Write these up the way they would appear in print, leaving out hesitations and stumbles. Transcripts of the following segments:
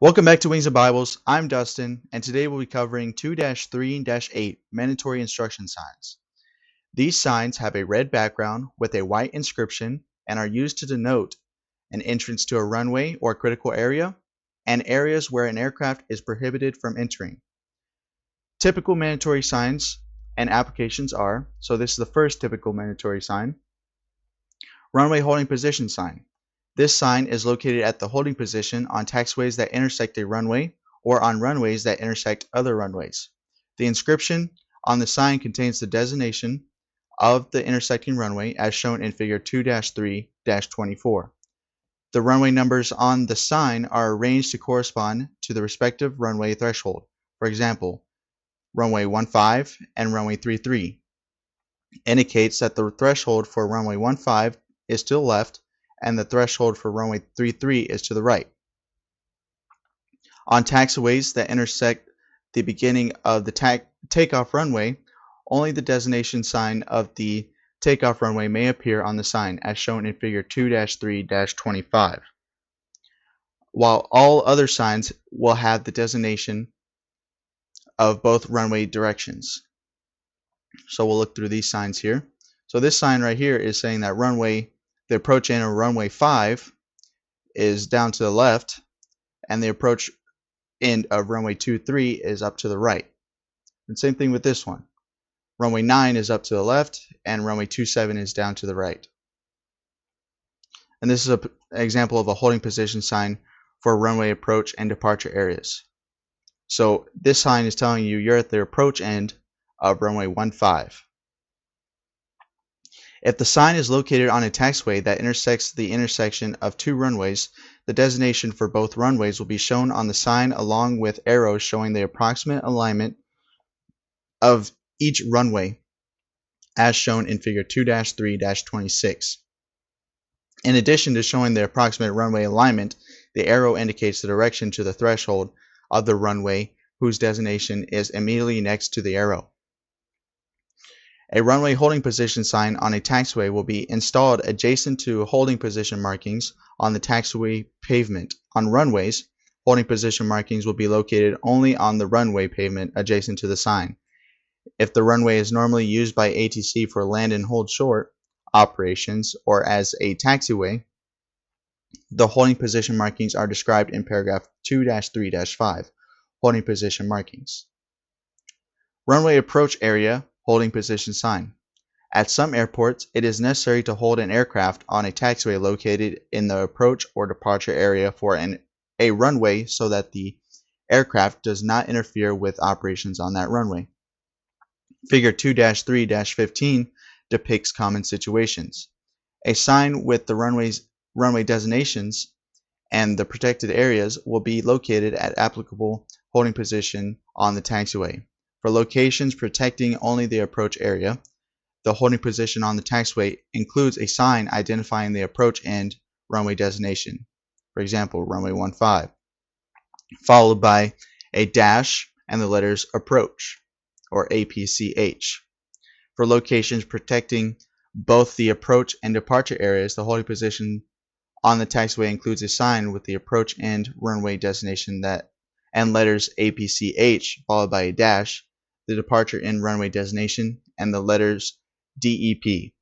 Welcome back to Wings of Bibles. I'm Dustin, and today we'll be covering 2-3-8 mandatory instruction signs. These signs have a red background with a white inscription and are used to denote an entrance to a runway or critical area and areas where an aircraft is prohibited from entering. Typical mandatory signs and applications are, so this is the first typical mandatory sign, runway holding position sign. This sign is located at the holding position on taxiways that intersect a runway or on runways that intersect other runways. The inscription on the sign contains the designation of the intersecting runway as shown in figure 2-3-24. The runway numbers on the sign are arranged to correspond to the respective runway threshold. For example, runway 15 and runway 33 indicates that the threshold for runway 15 is to the left and the threshold for runway 33 is to the right. On taxiways that intersect the beginning of the takeoff runway, only the designation sign of the takeoff runway may appear on the sign as shown in figure 2-3-25, while all other signs will have the designation of both runway directions. So we'll look through these signs here. So this sign right here is saying that the approach end of runway 5 is down to the left, and the approach end of runway 23 is up to the right. And same thing with this one. Runway 9 is up to the left, and runway 27 is down to the right. And this is an example of a holding position sign for runway approach and departure areas. So this sign is telling you you're at the approach end of runway 15. If the sign is located on a taxiway that intersects the intersection of two runways, the designation for both runways will be shown on the sign along with arrows showing the approximate alignment of each runway as shown in figure 2-3-26. In addition to showing the approximate runway alignment, the arrow indicates the direction to the threshold of the runway whose designation is immediately next to the arrow. A runway holding position sign on a taxiway will be installed adjacent to holding position markings on the taxiway pavement. On runways, holding position markings will be located only on the runway pavement adjacent to the sign. If the runway is normally used by ATC for land and hold short operations or as a taxiway, the holding position markings are described in paragraph 2-3-5, holding position markings. Runway approach area holding position sign. At some airports, it is necessary to hold an aircraft on a taxiway located in the approach or departure area for a runway so that the aircraft does not interfere with operations on that runway. Figure 2-3-15 depicts common situations. A sign with the runway designations and the protected areas will be located at applicable holding position on the taxiway. For locations protecting only the approach area, the holding position on the taxiway includes a sign identifying the approach end runway designation, for example, runway 15, followed by a dash and the letters approach, or APCH. For locations protecting both the approach and departure areas, the holding position on the taxiway includes a sign with the approach end runway designation and letters APCH followed by a dash, the departure end runway designation, and the letters DEP.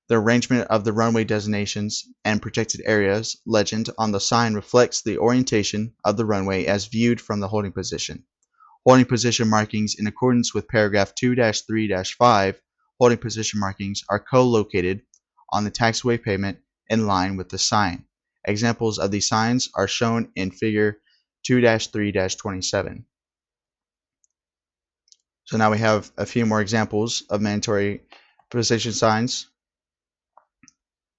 The arrangement of the runway designations and protected areas legend on the sign reflects the orientation of the runway as viewed from the holding position. Holding position markings in accordance with paragraph 2-3-5, holding position markings are co-located on the taxiway pavement in line with the sign. Examples of these signs are shown in figure 2-3-27. So now we have a few more examples of mandatory position signs.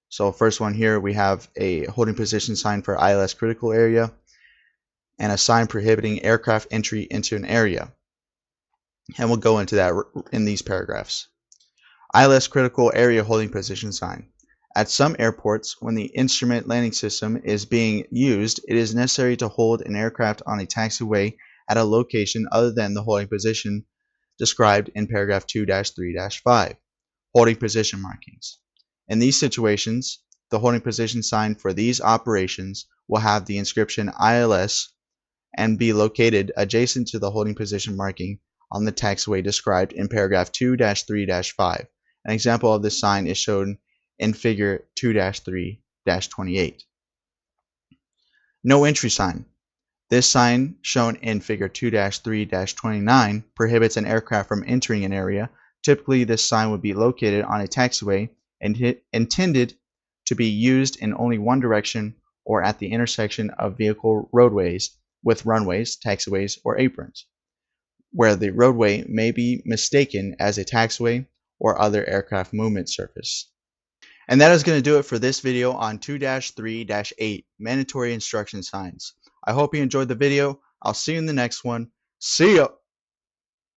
So first one here, we have a holding position sign for ILS critical area and a sign prohibiting aircraft entry into an area. And we'll go into that in these paragraphs. ILS critical area holding position sign. At some airports, when the instrument landing system is being used, it is necessary to hold an aircraft on a taxiway at a location other than the holding position described in paragraph 2-3-5, holding position markings. In these situations, the holding position sign for these operations will have the inscription ILS and be located adjacent to the holding position marking on the taxiway described in paragraph 2-3-5. An example of this sign is shown in figure 2-3-28. No entry sign. This sign, shown in figure 2-3-29, prohibits an aircraft from entering an area. Typically, this sign would be located on a taxiway and intended to be used in only one direction or at the intersection of vehicle roadways with runways, taxiways, or aprons, where the roadway may be mistaken as a taxiway or other aircraft movement surface. And that is going to do it for this video on 2-3-8 mandatory instruction signs. I hope you enjoyed the video. I'll see you in the next one. See ya!